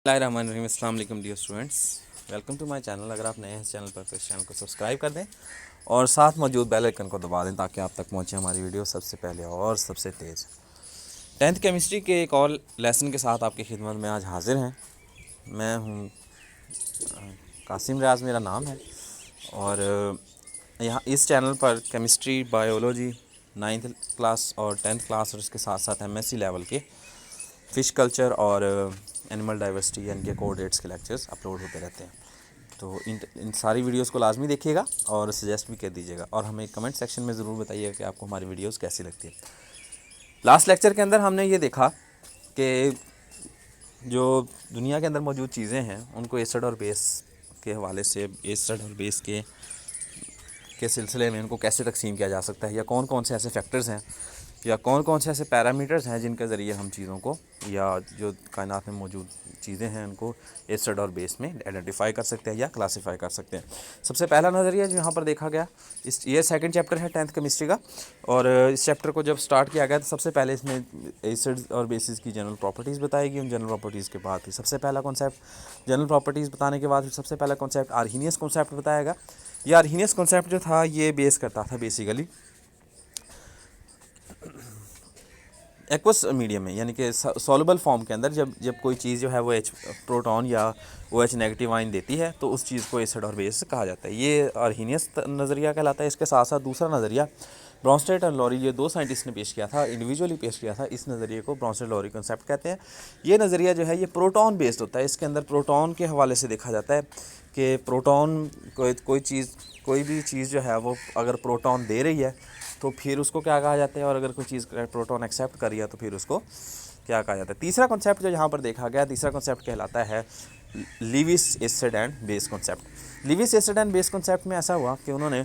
अस्सलाम वालेकुम dear students, welcome to my channel. अगर आप नए हैं इस चैनल पर तो इस चैनल को सब्सक्राइब कर दें और साथ मौजूद बेल आइकन को दबा दें ताकि आप तक पहुंचे हमारी वीडियो सबसे पहले और सबसे तेज़। 10th केमिस्ट्री के एक और लेसन के साथ आपकी खिदमत में आज हाजिर हैं। मैं हूं कासिम रियाज मेरा नाम है और यहाँ इस चैनल पर केमिस्ट्री, बायोलॉजी, 9th क्लास और 10th क्लास और इसके साथ साथ MSc लेवल के फ़िश कल्चर और एनिमल डाइवर्सिटी यानी कि कोऑर्डिनेट्स के लेक्चर्स अपलोड होते रहते हैं। तो इन सारी वीडियोस को लाजमी देखिएगा और सजेस्ट भी कर दीजिएगा और हमें कमेंट सेक्शन में ज़रूर बताइएगा कि आपको हमारी वीडियोस कैसी लगती है। लास्ट लेक्चर के अंदर हमने ये देखा कि जो दुनिया के अंदर मौजूद चीज़ें हैं उनको एसिड और बेस के हवाले से एसिड और बेस के सिलसिले में उनको कैसे तकसीम किया जा सकता है, या कौन कौन से ऐसे फैक्टर्स हैं या कौन कौन से ऐसे पैरामीटर्स हैं जिनके ज़रिए हम चीज़ों को या जो कायनात में मौजूद चीज़ें हैं उनको एसिड और बेस में आइडेंटिफाई कर सकते हैं या क्लासीफाई कर सकते हैं। सबसे पहला नज़रिया जो यहाँ पर देखा गया, ये सेकंड चैप्टर है 10th केमिस्ट्री का, और इस चैप्टर को जब स्टार्ट किया गया तो सबसे पहले इसमें एसिड्स और बेसिस की जनरल प्रॉपर्टीज़ बताएगी। उन जनरल प्रॉपर्टीज़ के बाद फिर सबसे पहला कॉन्सेप्ट जनरल प्रॉपर्टीज़ बताने के बाद फिर सबसे पहला कॉन्सेप्ट आर्हीनियस कॉन्सेप्ट बताएगा। ये आर्हीनियस कॉन्सेप्ट जो था ये बेस करता था बेसिकली एक्वस मीडियम में, यानी कि सॉल्युबल फॉर्म के अंदर जब कोई चीज़ जो है वो H प्रोटॉन या OH नेगेटिव आयन देती है तो उस चीज़ को एसिड और बेस कहा जाता है। ये आर्हीनियस नज़रिया कहलाता है। इसके साथ साथ दूसरा नज़रिया ब्रॉन्स्टेड और लॉरी, ये दो साइंटिस्ट ने पेश किया था, इंडिविजुअली पेश किया था। इस नज़रिए को ब्रॉन्स्टेड लॉरी कॉन्सेप्ट कहते हैं। ये नज़रिया जो है ये प्रोटॉन बेस्ड होता है। इसके अंदर प्रोटॉन के हवाले से देखा जाता है कि प्रोटॉन कोई भी चीज़ जो है वो अगर प्रोटॉन दे रही है तो फिर उसको क्या कहा जाता है, और अगर कोई चीज़ प्रोटॉन एक्सेप्ट कर रही है तो फिर उसको क्या कहा जाता है। तीसरा कॉन्सेप्ट जो यहाँ पर देखा गया, तीसरा कॉन्सेप्ट कहलाता है Lewis acid and base concept. Lewis acid and base concept में ऐसा हुआ कि उन्होंने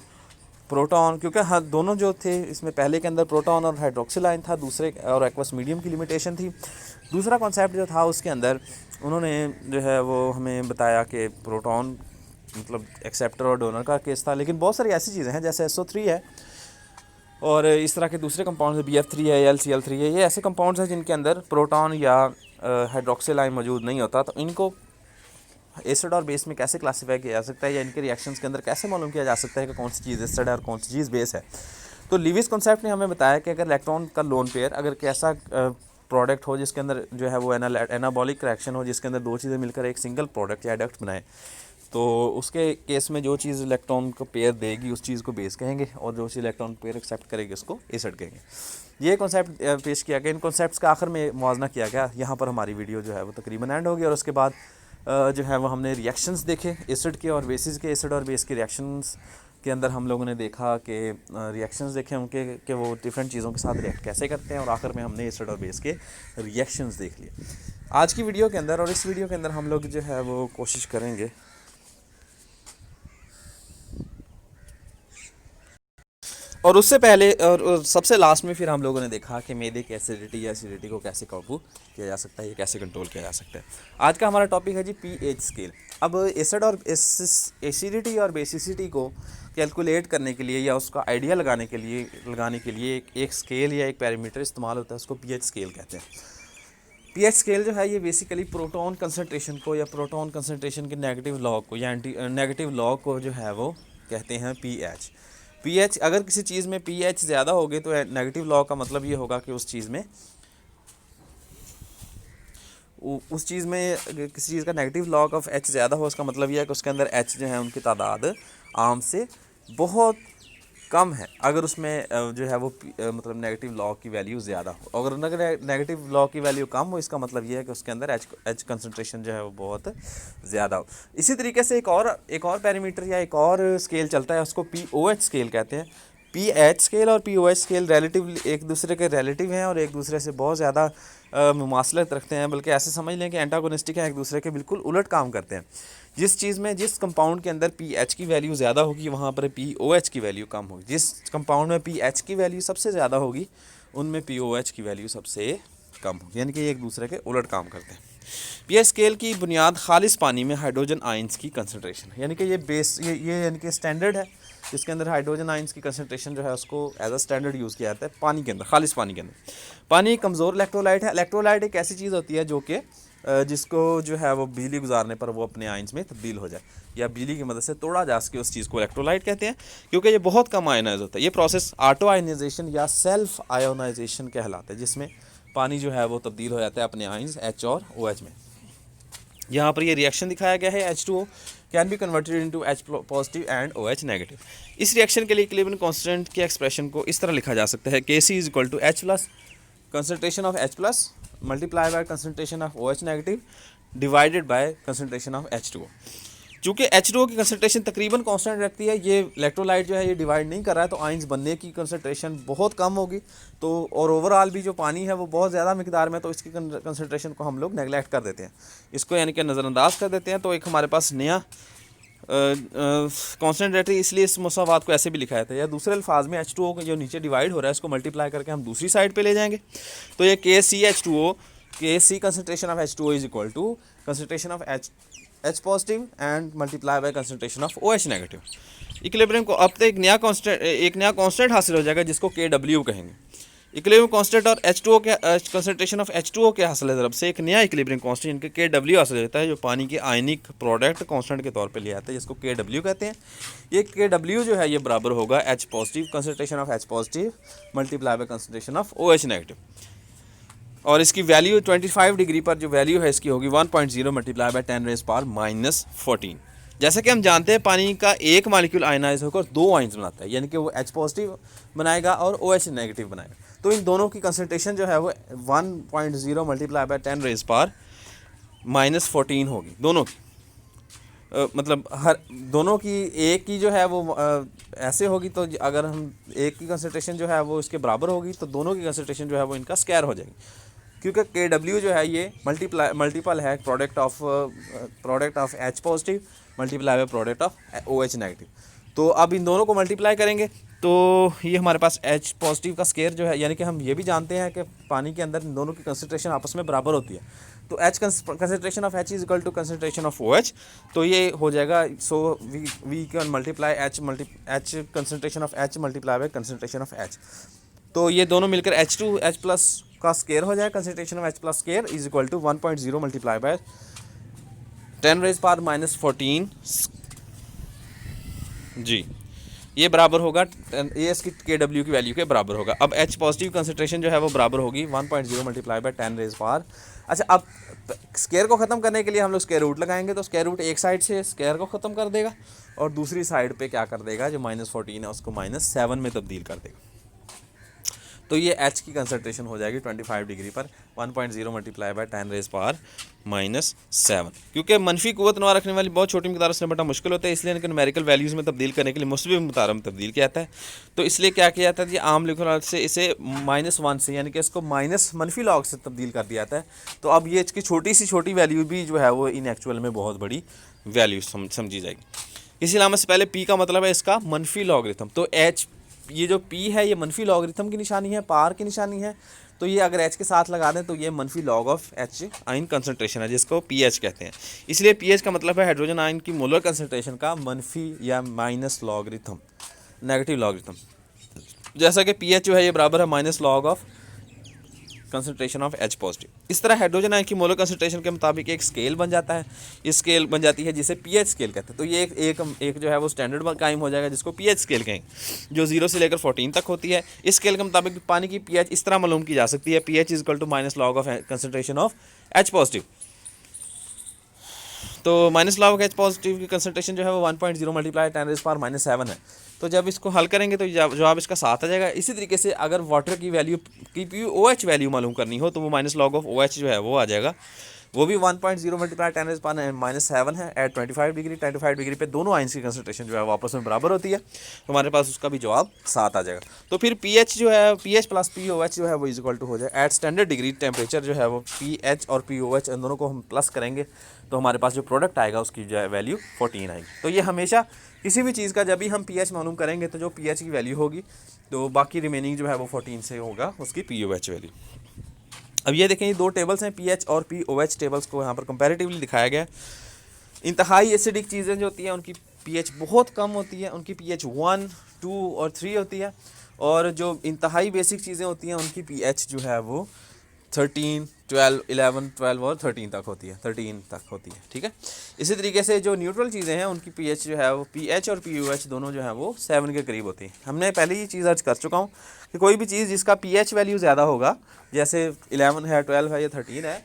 प्रोटॉन, क्योंकि हाँ दोनों जो थे इसमें पहले के अंदर प्रोटॉन और हाइड्रोक्सिल आयन था, दूसरे और एक्वस मीडियम की लिमिटेशन थी। दूसरा कॉन्सेप्ट जो था उसके अंदर उन्होंने जो है वो हमें बताया कि प्रोटॉन मतलब एक्सेप्टर और डोनर का केस था, लेकिन बहुत सारी ऐसी चीज़ें हैं जैसे SO3 है और इस तरह के दूसरे कंपाउंड्स BF3 है, LCl3 है। ये ऐसे कंपाउंड्स हैं जिनके अंदर प्रोटॉन या हाइड्रोक्सिल आयन मौजूद नहीं होता, तो इनको एसिड और बेस में कैसे क्लासीफाई किया जा सकता है या इनके रिएक्शंस के अंदर कैसे मालूम किया जा सकता है कि कौन सी चीज़ एसिड है और कौन सी चीज़ बेस है। तो लीविस कॉन्सेप्ट ने हमें बताया कि अगर इलेक्ट्रॉन का लोन पेयर अगर कैसा प्रोडक्ट हो जिसके अंदर जो है वो एनाबॉलिक रिएक्शन हो, जिसके अंदर दो चीज़ें मिलकर एक सिंगल प्रोडक्ट या एडक्ट बनाए, तो उसके केस में जो चीज़ इलेक्ट्रॉन को पेयर देगी उस चीज़ को बेस कहेंगे और जो चीज़ इलेक्ट्रॉन पेयर एक्सेप्ट करेगी उसको एसिड कहेंगे। ये कॉन्सेप्ट पेश किया गया। इन कॉन्सेप्ट्स का आखिर में मुआवजा किया गया। यहाँ पर हमारी वीडियो जो है वो तकरीबन एंड होगी और उसके बाद जो है वो हमने रिएक्शंस देखे एसिड के और बेसिस के। एसिड और बेस के रिएक्शंस के अंदर हम लोगों ने देखा कि रिएक्शंस देखे उनके कि वो डिफरेंट चीज़ों के साथ रिएक्ट कैसे करते हैं, और आखिर में हमने एसिड और बेस के रिएक्शंस देख लिए। आज की वीडियो के अंदर और इस वीडियो के अंदर हम लोग जो है वो कोशिश करेंगे और उससे पहले और सबसे लास्ट में फिर हम लोगों ने देखा कि मैदे की एसिडिटी या एसिडिटी को कैसे काबू किया जा सकता है, ये कैसे कंट्रोल किया जा सकता है। आज का हमारा टॉपिक है जी pH स्केल। अब एसिड और एसिडिटी और बेसिसिटी को कैलकुलेट करने के लिए या उसका आइडिया लगाने के लिए एक स्केल या एक पैरामीटर इस्तेमाल होता है, उसको pH स्केल कहते हैं। pH स्केल जो है ये बेसिकली प्रोटॉन कंसनट्रेशन को या प्रोटॉन कंसनट्रेशन के नेगेटिव लॉग को या नेगेटिव लॉग को जो है वो कहते हैं pH। अगर किसी चीज़ में pH ज़्यादा होगी तो नेगेटिव लॉग का मतलब ये होगा कि उस चीज़ में किसी चीज़ का नेगेटिव लॉग ऑफ H ज़्यादा हो, उसका मतलब यह है कि उसके अंदर H जो है उनकी तादाद आम से बहुत कम है। अगर उसमें जो है वो मतलब नेगेटिव लॉग की वैल्यू ज़्यादा हो, अगर नेगेटिव लॉग की वैल्यू कम हो इसका मतलब ये है कि उसके अंदर H कंसनट्रेशन जो है वो बहुत ज़्यादा हो। इसी तरीके से एक और पैरामीटर या एक और स्केल चलता है, उसको pOH स्केल कहते हैं। pH स्केल और pOH स्केल रिलेटिव एक दूसरे के रिलेटिव हैं और एक दूसरे से बहुत ज़्यादा मुमासलत रखते हैं, बल्कि ऐसे समझ लें कि एंटागोनिस्टिक हैं, एक दूसरे के बिल्कुल उलट काम करते हैं। जिस कंपाउंड के अंदर pH की वैल्यू ज़्यादा होगी वहाँ पर pOH की वैल्यू कम होगी। जिस कंपाउंड में pH की वैल्यू सबसे ज़्यादा होगी उनमें pOH की वैल्यू सबसे कम होगी, यानी कि ये एक दूसरे के उलट काम करते हैं। pH स्केल की बुनियाद खालिस पानी में हाइड्रोजन आयंस की कंसनट्रेशन है, यानी कि ये बेस ये यानी कि स्टैंडर्ड है जिसके अंदर हाइड्रोजन आयंस की कंसनट्रेशन जो है उसको एज अ स्टैंडर्ड यूज़ किया जाता है पानी के अंदर, खालिस पानी के अंदर। पानी एक कमज़ोर इलेक्ट्रोलाइट है। इलेक्ट्रोलाइट एक ऐसी चीज़ होती है जो कि जिसको जो है वो बिजली गुजारने पर वो अपने आयंस में तब्दील हो जाए या बिजली की मदद से तोड़ा जा सके, उस चीज़ को इलेक्ट्रोलाइट कहते हैं, क्योंकि ये बहुत कम आयोनाइज होता है। ये प्रोसेस ऑटो आयोनाइजेशन या सेल्फ आयोनाइजेशन कहलाता है, जिसमें पानी जो है वो तब्दील हो जाता है अपने आयंस H और OH में। यहाँ पर ये रिएक्शन दिखाया गया है, H2O can be converted into H positive and OH negative. इस रिएक्शन के लिए इक्विलिब्रियम कांस्टेंट के एक्सप्रेशन को इस तरह लिखा जा सकता है, Kc is equal to H plus concentration of H plus multiply by concentration of OH negative divided by concentration of H2O। चूँकि H2O की कंसनट्रेशन तकरीबन कांस्टेंट रखती है, ये इलेक्ट्रोलाइट जो है ये डिवाइड नहीं कर रहा है, तो आयंस बनने की कंसनट्रेशन बहुत कम होगी, तो और ओवरऑल भी जो पानी है वो बहुत ज़्यादा मिकदार में, तो इसकी कंसनट्रेशन को हम लोग नेगलेक्ट कर देते हैं, इसको यानी कि नज़रअंदाज कर देते हैं। तो एक हमारे पास नया कांस्टेंट रहती है, इसलिए इस मसावात को ऐसे भी लिखा जाता है। या दूसरे अल्फाज में H2O को जो नीचे डिवाइड हो रहा है इसको मल्टीप्लाई करके हम दूसरी साइड पे ले जाएंगे, तो ये KCH2O, KC concentration of H2O is equal to concentration of H positive and multiply by concentration of OH negative. Equilibrium को अब तक एक नया कांस्टेंट हासिल हो जाएगा जिसको KW कहेंगे। इक्विलिब्रियम कांस्टेंट और H2O के कंसनट्रेशन ऑफ H2O के हासिल ज़रब से एक नया इक्विलिब्रियम कांस्टेंट के KW हासिल होता है, जो पानी के आयनिक प्रोडक्ट कांस्टेंट के तौर पे लिया जाता है, जिसको KW कहते हैं। ये KW जो है ये बराबर होगा H positive concentration of H positive multiply by concentration of OH negative, और इसकी वैल्यू 25 डिग्री पर जो वैल्यू है इसकी होगी 1.0 मल्टीप्लाई बाय 10⁻⁻14। जैसा कि हम जानते हैं पानी का एक मॉलिक्यूल आयनाइज होकर दो आयंस बनाता है, यानी कि वो H पॉजिटिव बनाएगा और OH नेगेटिव बनाएगा, तो इन दोनों की कंसनट्रेशन जो है वो 1.0 मल्टीप्लाई बाय 10⁻⁻14 होगी, दोनों की मतलब हर दोनों की एक की जो है वो ऐसे होगी, तो अगर हम एक की कंसनट्रेशन जो है वो इसके बराबर होगी तो दोनों की कंसनट्रेशन जो है वो इनका स्क्वायर हो जाएगी, क्योंकि KW जो है ये मल्टीपल है product of H positive multiply by product of OH negative. तो अब इन दोनों को मल्टीप्लाई करेंगे तो ये हमारे पास H पॉजिटिव का स्केयर जो है, यानी कि हम ये भी जानते हैं कि पानी के अंदर इन दोनों की कंसनट्रेशन आपस में बराबर होती है, तो H concentration of H is equal to concentration of OH, तो ये हो जाएगा, so we can multiply H concentration of H multiply by concentration of H, तो ये दोनों मिलकर H प्लस का स्केयर हो जाएगा, concentration of H plus square is equal to 1.0 multiply by 10⁻⁻14 जी, ये बराबर होगा, ये इसकी KW की वैल्यू के बराबर होगा। अब H पॉजिटिव कंसनट्रेशन जो है वो बराबर होगी 1.0 मल्टीप्लाई बाय 10⁻। अच्छा, अब स्क्वायर को ख़त्म करने के लिए हम लोग स्क्वायर रूट लगाएंगे, तो स्क्वायर रूट एक साइड से स्क्वायर को ख़त्म कर देगा और दूसरी साइड पे क्या कर देगा, जो -14 है उसको -7 में तब्दील कर देगा, तो ये H की कंसनट्रेशन हो जाएगी 25 डिग्री पर 1.0 मल्टीप्लाई बाय 10⁻⁻7। क्योंकि मनफी कुव्वत नवा रखने वाली बहुत छोटी मिकदार से निपटना मुश्किल होता है, इसलिए इनके न्यूमेरिकल वैल्यूज़ में तब्दील करने के लिए मुस्बित मिकदार में तब्दील किया जाता है। तो इसलिए क्या किया जाता है जी, आम लिखने से इसे -1 से, यानी कि इसको मनफी लॉग से तब्दील कर दिया जाता है। तो अब ये इसकी छोटी सी छोटी वैल्यू भी जो है वो इन एक्चुअल में बहुत बड़ी वैल्यू समझी जाएगी। इसी अलामत से पहले P का मतलब है इसका मनफी लॉगरिथम, तो H, ये जो P है ये मनफी लॉगरिथम की निशानी है, पार की निशानी है, तो ये अगर H के साथ लगा दें तो ये मनफी log of H ion concentration है, जिसको pH कहते हैं। इसलिए pH का मतलब है हाइड्रोजन आयन की मोलर कंसनट्रेशन का मनफी या माइनस लॉगरिथम, नेगेटिव लॉगरिथम। जैसा कि pH जो है ये बराबर है minus log of concentration of H positive. इस तरह हाइड्रोजन आयन की मोलर कंसनट्रेशन के मुताबिक एक स्केल बन जाता है, इस स्केल बन जाती है जिसे pH स्केल कहते हैं। तो ये एक जो है वो स्टैंडर्ड कायम हो जाएगा जिसको pH स्केल कहेंगे, जो 0 से लेकर 14 तक होती है। इस स्केल के मुताबिक पानी की pH इस तरह मालूम की जा सकती है, pH is equal to minus log of concentration of H positive. तो minus log of H positive की कंसनट्रेशन जो है वो 1.0 मल्टीप्लाई 10⁻⁷ है। तो जब इसको हल करेंगे तो जवाब इसका 7 आ जाएगा। इसी तरीके से अगर वाटर की वैल्यू की OH वैल्यू मालूम करनी हो तो वो माइनस लॉग ऑफ OH जो है वो आ जाएगा, वो भी 1.0 मल्टीप्लाई 10⁻⁷ है एट 25 डिग्री। 25 डिग्री पे दोनों आयंस की कंसनट्रेशन जो है वो आपस में बराबर होती है, तो हमारे पास उसका भी जवाब 7 आ जाएगा। तो फिर pH जो है, pH प्लस POH जो है वो इज इक्वल टू हो जाए एट स्टैंडर्ड डिग्री टेम्परेचर जो है वो pH और POH इन दोनों को हम प्लस करेंगे तो हमारे पास जो प्रोडक्ट आएगा उसकी जो है वैल्यू 14 आएगी। तो ये हमेशा किसी भी चीज़ का जब भी हम pH मालूम करेंगे तो जो pH की वैल्यू होगी तो बाकी रिमेनिंग जो है वो 14 से होगा उसकी POH वैल्यू। अब ये देखें, ये दो टेबल्स हैं, pH और POH टेबल्स को यहाँ पर कंपैरेटिवली दिखाया गया है। इंतहाई एसिडिक चीज़ें जो होती हैं उनकी pH बहुत कम होती है, उनकी pH 1, 2 और 3 होती है, और जो इंतहाई बेसिक चीज़ें होती हैं उनकी pH जो है वो 13, 12, 11, 12 और 13 तक होती है, 13 तक होती है, ठीक है। इसी तरीके से जो न्यूट्रल चीज़ें हैं उनकी पीएच जो है वो पीएच और पीयूएच दोनों जो है वो 7 के करीब होती हैं। हमने पहले ये चीज़ अर्ज कर चुका हूँ कि कोई भी चीज़ जिसका पीएच वैल्यू ज़्यादा होगा, जैसे 11 है, 12 है या 13 है,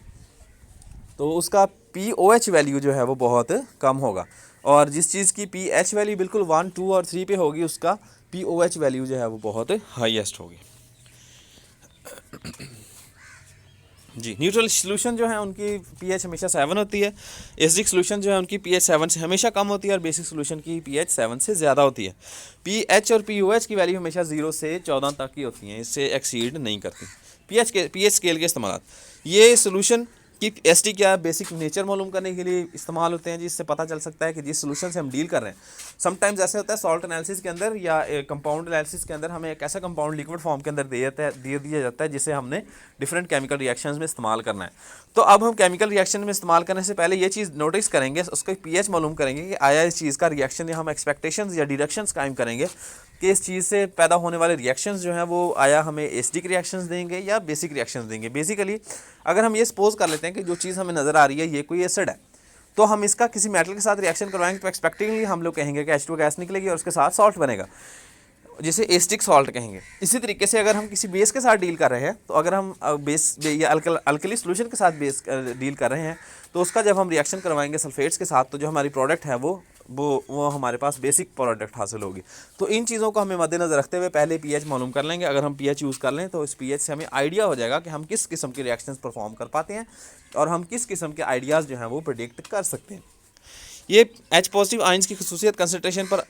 तो उसका पीओएच वैल्यू जो है वो बहुत कम होगा। और जिस चीज़ की पीएच वैल्यू बिल्कुल 1, 2 और 3 पे होगी, उसका पीओएच वैल्यू जो है वो बहुत हाईएस्ट होगी। जी, न्यूट्रल सॉल्यूशन जो है उनकी पीएच हमेशा 7 होती है। एसिडिक सॉल्यूशन जो है उनकी पीएच 7 से हमेशा कम होती है और बेसिक सॉल्यूशन की पीएच 7 से ज़्यादा होती है। पीएच और पीओएच की वैल्यू हमेशा 0 से 14 तक की होती हैं, इससे एक्सीड नहीं करती। पीएच स्केल के इस्तेमाल, ये सॉल्यूशन कि एसटी क्या बेसिक नेचर मालूम करने के लिए इस्तेमाल होते हैं, जिससे पता चल सकता है कि जिस सोल्यूशन से हम डील कर रहे हैं। समटाइम्स ऐसे होता है सॉल्ट एनालिसिस के अंदर या कंपाउंड एनालिसिस के अंदर हमें एक ऐसा कंपाउंड लिक्विड फॉर्म के अंदर दिया जाता है जिसे हमने डिफरेंट केमिकल रिएक्शंस में इस्तेमाल करना है। तो अब हम केमिकल रिएक्शन में इस्तेमाल करने से पहले ये चीज़ नोटिस करेंगे, उसका पीएच मालूम करेंगे कि आया इस चीज़ का रिएक्शन, या हम एक्सपेक्टेशंस या डिडक्शंस कायम करेंगे कि इस चीज़ से पैदा होने वाले रिएक्शंस जो हैं वो आया हमें एसिडिक रिएक्शंस देंगे या बेसिक रिएक्शंस देंगे। बेसिकली अगर हम ये सपोज कर लेते हैं कि जो चीज़ हमें नज़र आ रही है ये कोई एसिड है, तो हम इसका किसी मेटल के साथ रिएक्शन करवाएंगे तो एक्सपेक्टिंगली हम लोग कहेंगे कि H2 गैस निकलेगी और उसके साथ सॉल्ट बनेगा, जिसे एसिडिक सॉल्ट कहेंगे। इसी तरीके से अगर हम किसी बेस के साथ डील कर रहे हैं, तो अगर हम बेस या अल्कली सॉल्यूशन के साथ बेस डील कर रहे हैं, तो उसका जब हम रिएक्शन करवाएंगे सल्फेट्स के साथ, तो जो हमारी प्रोडक्ट है वो हमारे पास बेसिक प्रोडक्ट हासिल होगी। तो इन चीज़ों को हमें मद्देनज़र रखते हुए पहले पीएच मालूम कर लेंगे। अगर हम पीएच यूज़ कर लें तो इस पीएच से हमें आइडिया हो जाएगा कि हम किस किस्म के रिएक्शंस परफॉर्म कर पाते हैं और हम किस किस्म के आइडियाज़ जो हैं वो प्रेडिक्ट कर सकते हैं। ये H पॉजिटिव आयंस की खसूसियत कंसनट्रेशन पर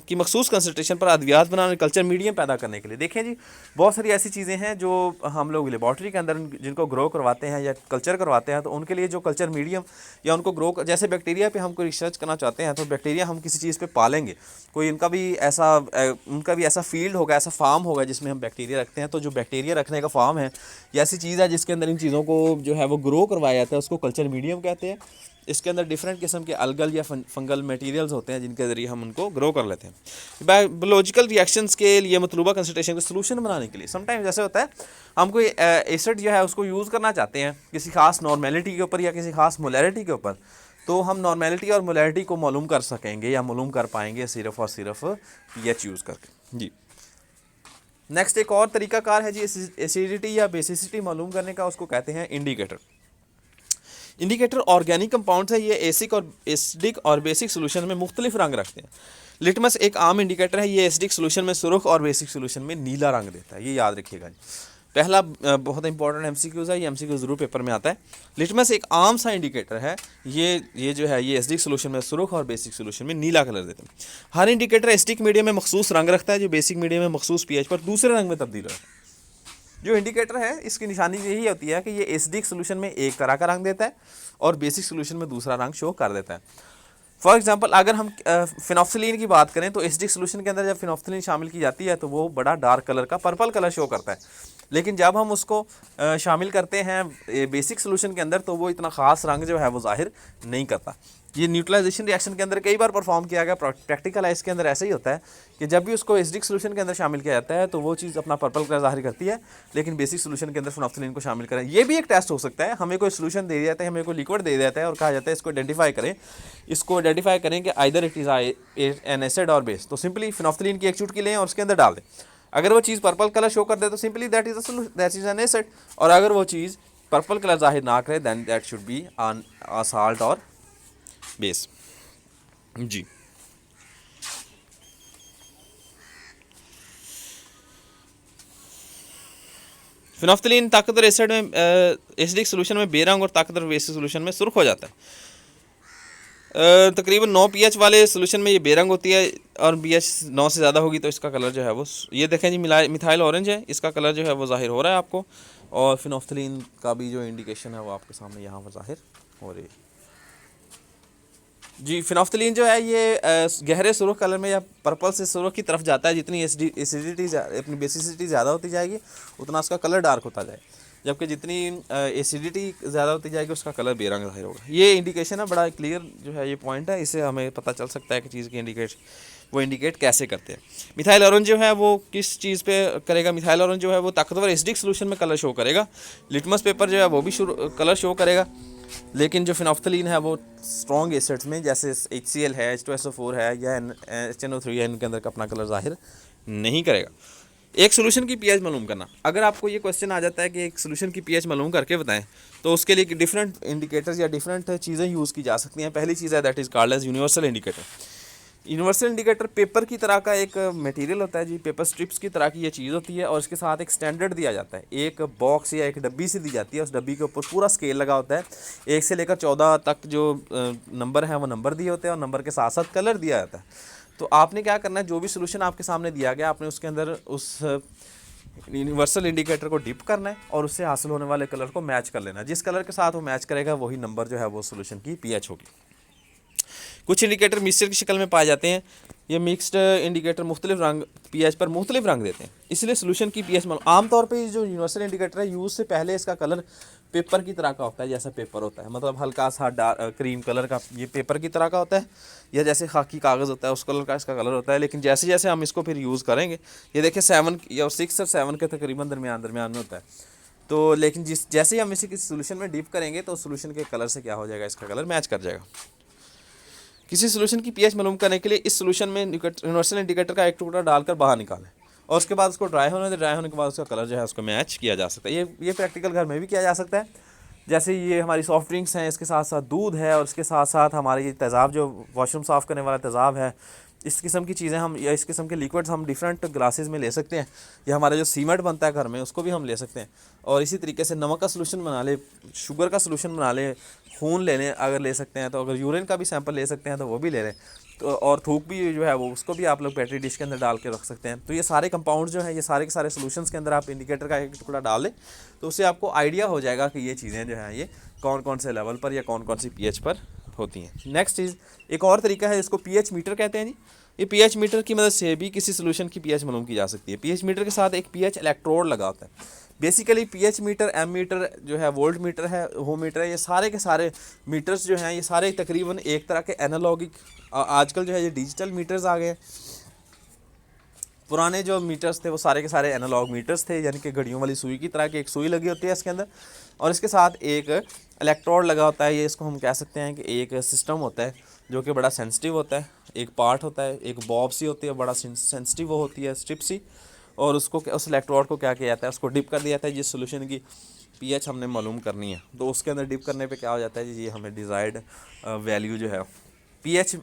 की मखसूस कंसनट्रेशन पर अद्वियात बनाने कल्चर मीडियम पैदा करने के लिए। देखें जी, बहुत सारी ऐसी चीज़ें हैं जो हम लोग लेबॉर्ट्री के अंदर जिनको ग्रो करवाते हैं या कल्चर करवाते हैं, तो उनके लिए जो कल्चर मीडियम या उनको ग्रो, जैसे बैक्टीरिया पे हम कोई रिसर्च करना चाहते हैं, तो बैक्टीरिया हम किसी चीज़ पे पालेंगे, कोई उनका भी ऐसा फील्ड होगा, ऐसा फार्म होगा जिसमें हम बैक्टीरिया रखते हैं। तो जो बैक्टीरिया रखने का फार्म है या ऐसी चीज़ है जिसके अंदर इन चीज़ों को जो है वो ग्रो करवाया जाता है, उसको कल्चर मीडियम कहते हैं। इसके अंदर डिफरेंट किस्म के अलगल या फंगल मटेरियल्स होते हैं जिनके ज़रिए हम उनको ग्रो कर लेते हैं। बायोलॉजिकल रिएक्शंस के लिए मतलूबा कंसंट्रेशन का सोल्यूशन बनाने के लिए समटाइम्स ऐसे होता है हम कोई एसिड जो है उसको यूज़ करना चाहते हैं किसी खास नॉर्मेलिटी के ऊपर या किसी खास मोलैरिटी के ऊपर, तो हम नॉर्मेलिटी और मोलैरिटी को मालूम कर सकेंगे या मालूम कर पाएंगे सिर्फ और सिर्फ पीएच यूज़ करके। जी, नेक्स्ट एक और तरीकाकार है जी एसिडिटी या बेसिसिटी मालूम करने का, उसको कहते हैं इंडिकेटर। इंडिकेटर ऑर्गेनिक कंपाउंड्स है, ये एसिडिक और बेसिक सोल्यूशन में मुख्तलिफ रंग रखते हैं। लिटमस एक आम इंडिकेटर है, ये एसिडिक सोल्यूशन में सुर्ख और बेसिक सोल्यूशन में नीला रंग देता है, ये याद रखिएगा जी। पहला बहुत इंपॉर्टेंट एमसीक्यूज़ है, ये एमसीक्यू ज़रूर पेपर में आता है। लिटमस एक आम सा इंडिकेटर है, ये जो है ये एसिडिक सोल्यूशन में सुर्ख और बेसिक सोल्यूशन में नीला कलर देते हैं। हर इंडिकेटर एसिडिक मीडियम में मखसूस रंग रखता है जो बेसिक मीडियम में मखसूस पीएच पर दूसरे रंग में तब्दील होता है। जो इंडिकेटर है इसकी निशानी यही होती है कि ये एसिडिक सोल्यूशन में एक तरह का रंग देता है और बेसिक सोल्यूशन में दूसरा रंग शो कर देता है। फॉर एग्जांपल अगर हम फिनॉक्सिलीन की बात करें, तो एसिडिक सोल्यूशन के अंदर जब फिनॉक्सिलीन शामिल की जाती है तो वो बड़ा डार्क कलर का पर्पल कलर शो करता है, लेकिन जब हम उसको शामिल करते हैं बेसिक सोल्यूशन के अंदर तो वो इतना ख़ास रंग जो है वो जाहिर नहीं करता। ये न्यूट्रलाइजेशन रिएक्शन के अंदर कई बार परफॉर्म किया गया, प्रैक्टिकल है इसके अंदर ऐसा ही होता है कि जब भी उसको एसिडिक सोल्यूशन के अंदर शामिल किया जाता है तो वो चीज़ अपना पर्पल कलर जाहिर करती है, लेकिन बेसिक सोल्यूशन के अंदर फिनॉक्सिलीन को शामिल करें। ये भी एक टेस्ट हो सकता है, हमें कोई सोल्यूशन दे दिया जाता है, हमें कोई लिक्विड दे दिया जाता है और कहा जाता है इसको आइडेंटिफाई करें कि either it is an acid और बेस। तो सिंपली फिनॉक्सिलीन की एक चुटकी लें और उसके अंदर डाल दें। अगर वो चीज़ पर्पल कलर शो कर दे तो simply that is an acid, और अगर वो चीज़ पर्पल कलर जाहिर ना करे then that should be a salt और बेस। जी, फिनॉक्सिलीन ताकतवर एसिड में एसिडिक सोल्यूशन में बेरंग और ताकतवर बेसिक सोल्यूशन में सुर्ख हो जाता है। तकरीबन 9 पीएच वाले सोल्यूशन में ये बेरंग होती है और पीएच 9 से ज़्यादा होगी तो इसका कलर जो है वो, ये देखें जी मिथाइल ऑरेंज है, इसका कलर जो है वो जाहिर हो रहा है आपको, और फिनॉक्सिलीन का भी जो इंडिकेशन है वो आपके सामने यहाँ पर जाहिर हो रही है। जी, फिनॉक्सिलीन जो है ये गहरे सुर्ख कलर में या पर्पल से सुर्ख की तरफ जाता है। जितनी एसिडिटी अपनी बेसिसिटी ज़्यादा होती जाएगी उतना उसका कलर डार्क होता जाए, जबकि जितनी एसिडिटी ज़्यादा होती जाएगी उसका कलर बेरंग जाहिर होगा। ये इंडिकेशन है, बड़ा क्लियर जो है ये पॉइंट है, इससे हमें पता चल सकता है कि चीज़ की वो इंडिकेट कैसे करते हैं। मिथाइल ऑरेंज जो है वो किस चीज़ पे करेगा, मिथाइल ऑरेंज जो है वो ताकतवर एसिडिक सोल्यूशन में कलर शो करेगा। लिटमस पेपर जो है वो भी कलर शो करेगा, लेकिन जो फिनोफ्थलीन है वो स्ट्रॉन्ग एसिड्स में जैसे HCl है, H2SO4 है या HNO3 है, इनके अंदर का अपना कलर जाहिर नहीं करेगा। एक सोल्यूशन की पीएच मालूम करना, अगर आपको ये क्वेश्चन आ जाता है कि एक सोल्यूशन की पीएच मालूम करके बताएं, तो उसके लिए डिफरेंट इंडिकेटर्स या डिफरेंट चीज़ें यूज़ की जा सकती हैं। पहली चीज़ है that is called as universal indicator. Universal indicator paper की तरह का एक मटेरियल होता है जी, पेपर स्ट्रिप्स की तरह की ये चीज़ होती है, और इसके साथ एक स्टैंडर्ड दिया जाता है, एक बॉक्स या एक डब्बी से दी जाती है। उस डब्बी के ऊपर पूरा स्केल लगा होता है, 1 से लेकर 14 तक जो नंबर हैं वो नंबर दिए होते हैं, और नंबर के साथ साथ कलर दिया जाता है। तो आपने क्या करना है, जो भी सोल्यूशन आपके सामने दिया गया आपने उसके अंदर उस यूनिवर्सल इंडिकेटर को डिप करना है और उससे हासिल होने वाले कलर को मैच कर लेना। जिस कलर के साथ वो मैच करेगा वही नंबर जो है वो सोल्यूशन की पीएच होगी। कुछ इंडिकेटर मिक्सचर की शक्ल में पाए जाते हैं। ये मिक्स्ड इंडिकेटर मुख्तलिफ रंग पीएच पर मुख्तलिफ रंग देते हैं, इसलिए सोल्यूशन की पीएच आमतौर पे जो यूनिवर्सल इंडिकेटर है यूज़ से पहले इसका कलर पेपर की तरह का होता है, जैसा पेपर होता है, मतलब हल्का सा क्रीम कलर का ये पेपर की तरह का होता है, या जैसे खाकी कागज़ होता है उस कलर का इसका कलर होता है। लेकिन जैसे जैसे हम इसको फिर यूज़ करेंगे, ये देखिए 7 या 6 और 7 के तकरीबन दरमियान में होता है। तो लेकिन जैसे ही हम इसी किसी सोल्यूशन में डीप करेंगे तो सोल्यूशन के कलर से क्या हो जाएगा, इसका कलर मैच कर जाएगा। किसी सोल्यूशन की पीएच मालूम करने के लिए इस सोल्यूशन में यूनिवर्सल इंडिकेटर का एक टुकड़ा डालकर बाहर निकालें और उसके बाद उसको ड्राई होने दें। ड्राई होने के बाद उसका कलर जो है उसको मैच किया जा सकता है। ये प्रैक्टिकल घर में भी किया जा सकता है। जैसे ये हमारी सॉफ्ट ड्रिंक्स हैं, इसके साथ साथ दूध है और इसके साथ साथ हमारे ये तेज़ाब जो वॉशरूम साफ़ करने वाला तेज़ाब है, इस किस्म की चीज़ें हम या इस किस्म के लिक्विड्स हम डिफरेंट ग्लासेस में ले सकते हैं, या हमारा जो सीमेंट बनता है घर में उसको भी हम ले सकते हैं। और इसी तरीके से नमक का सोल्यूशन बना ले, शुगर का सोल्यूशन बना ले, खून ले लें अगर ले सकते हैं तो, अगर यूरिन का भी सैंपल ले सकते हैं तो वो भी ले लें। तो और थूक भी जो है वो उसको भी आप लोग पेट्री डिश के अंदर डाल के रख सकते हैं। तो ये सारे कंपाउंड जो हैं, ये सारे के सारे सोल्यूशंस के अंदर आप इंडिकेटर का एक टुकड़ा डाल लें तो उससे आपको आइडिया हो जाएगा कि ये चीज़ें जो हैं ये कौन कौन से लेवल पर या कौन कौन सी पीएच पर होती हैं। नेक्स्ट चीज़ एक और तरीका है, इसको पीएच मीटर कहते हैं जी। ये पीएच मीटर की मदद से भी किसी सोल्यूशन की पीएच मालूम की जा सकती है। पीएच मीटर के साथ एक पीएच इलेक्ट्रोड लगा होता है। Basically pH meter, ammeter जो है, वोल्ट मीटर है, होम मीटर है, ये सारे के सारे मीटर्स जो हैं ये सारे तकरीबन एक तरह के एनालॉगिक, आजकल जो है ये डिजिटल मीटर्स आ गए हैं। पुराने जो मीटर्स थे वो सारे के सारे एनालॉग मीटर्स थे, यानी कि घड़ियों वाली सुई की तरह की एक सुई लगी होती है इसके अंदर और इसके साथ एक इलेक्ट्रोड लगा होता है। ये इसको हम कह सकते हैं कि एक सिस्टम होता है जो कि बड़ा सेंसिटिव होता है। एक पार्ट होता है, एक बॉब सी होती है, बड़ा सेंसिटिव वो होती है, स्ट्रिप सी, और उसको उस इलेक्ट्रोड को क्या किया जाता है, उसको डिप कर दिया जाता है जिस सोल्यूशन की पीएच हमने मालूम करनी है। तो उसके अंदर डिप करने पे क्या हो जाता है जी, ये हमें डिज़ायर्ड वैल्यू जो है पीएच।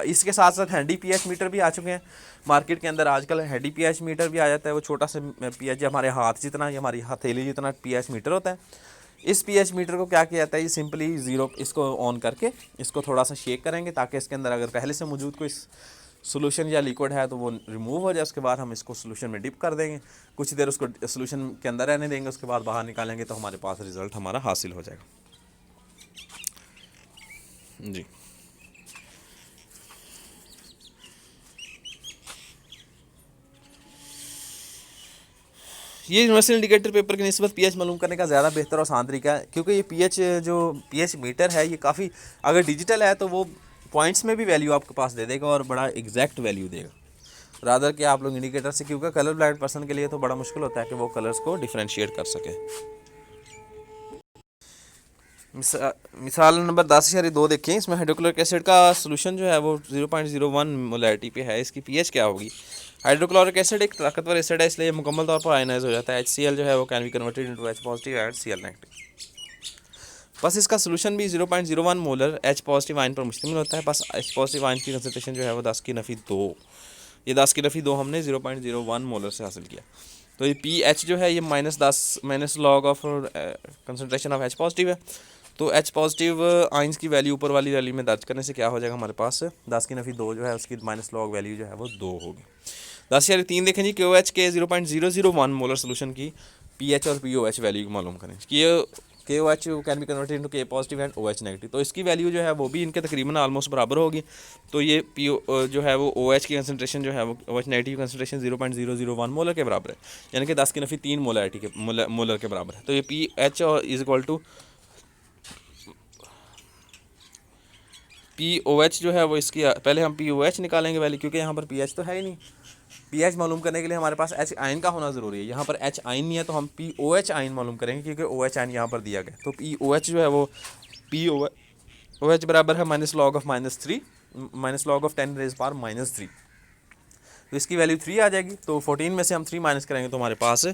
इसके साथ साथ हैंडी पीएच मीटर भी आ चुके हैं मार्केट के अंदर। आजकल हैंडी पीएच मीटर भी आ जाता है, वो छोटा सा पीएच हमारे हाथ जितना या हमारी हथेली जितना पीएच मीटर होता है। इस पीएच मीटर को क्या किया जाता है, ये सिंपली ज़ीरो इसको ऑन करके इसको थोड़ा सा शेक करेंगे ताकि इसके अंदर अगर पहले से मौजूद कोई सोल्यूशन या लिक्विड है तो वो रिमूव हो जाए। उसके बाद हम इसको सोल्यूशन में डिप कर देंगे, कुछ देर उसको सोल्यूशन के अंदर रहने देंगे, उसके बाद बाहर निकालेंगे तो हमारे पास रिज़ल्ट हमारा हासिल हो जाएगा जी। ये यूनिवर्सल इंडिकेटर पेपर की निस्बत पीएच मालूम करने का ज़्यादा बेहतर और आसान तरीका है, क्योंकि ये पीएच मीटर है ये काफ़ी, अगर डिजिटल है तो वो पॉइंट्स में भी वैल्यू आपके पास दे देगा और बड़ा एग्जैक्ट वैल्यू देगा, रादर कि आप लोग इंडिकेटर से, क्योंकि कलर ब्लाइंड पर्सन के लिए तो बड़ा मुश्किल होता है कि वो कलर्स को डिफ्रेंशिएट कर सके। मिसाल नंबर 10/2 देखें। इसमें हाइड्रोक्लोरिक एसिड का सोल्यूशन जो है वो 0.01 मोलैरिटी पे है। इसकी पीएच क्या होगी। हाइड्रोक्लोरिक एसिड एक ताकतवर एसिड है, इसलिए मुकम्मल तौर पर आयनाइज हो जाता है। HCl जो है वो can be converted into H positive and Cl negative. बस इसका सोल्यूशन भी 0.01 मोलर H पॉजिटिव आयन पर मुश्तमिल होता है। बस H पॉजिटिव आयन की कंसंट्रेशन जो है वो 10⁻²। ये 10⁻² हमने 0.01 मोलर से हासिल किया। तो ये pH जो है ये -10 log of concentration of H positive है। तो H पॉजिटिव आइंस की वैल्यू ऊपर वाली वैल्यू में दर्ज करने से क्या हो जाएगा, हमारे पास 10⁻² जो है उसकी माइनस लॉग वैल्यू जो है वो 2 होगी। 10⁻3 देखें जी। KOH के 0.001 मोलर सोल्यूशन की pH और POH वैल्यू मालूम करें कि KOH can be converted into K positive and OH negative. तो इसकी वैल्यू जो है वो भी इनके तकरीबन ऑलमोस्ट बराबर होगी। तो ये PO जो है वो OH की कंसंट्रेशन जो है वो OH नेगेटिव कंसंट्रेशन 0.001 मोलर के बराबर है, यानी कि 10⁻3 मोलरिटी के मोलर के बराबर है। तो ये PH is equal to POH जो है वो इसकी पहले हम POH निकालेंगे वैल्यू, क्योंकि यहाँ पर pH तो है ही नहीं। pH मालूम करने के लिए हमारे पास H आयन का होना ज़रूरी है। यहाँ पर H आयन नहीं है तो हम POH आयन मालूम करेंगे, क्योंकि OH आयन यहाँ पर दिया गया। तो POH जो है वो POH बराबर है -log(-3) -log(10⁻³ तो इसकी वैल्यू 3 आ जाएगी। तो 14 में से हम 3 माइनस करेंगे तो हमारे पास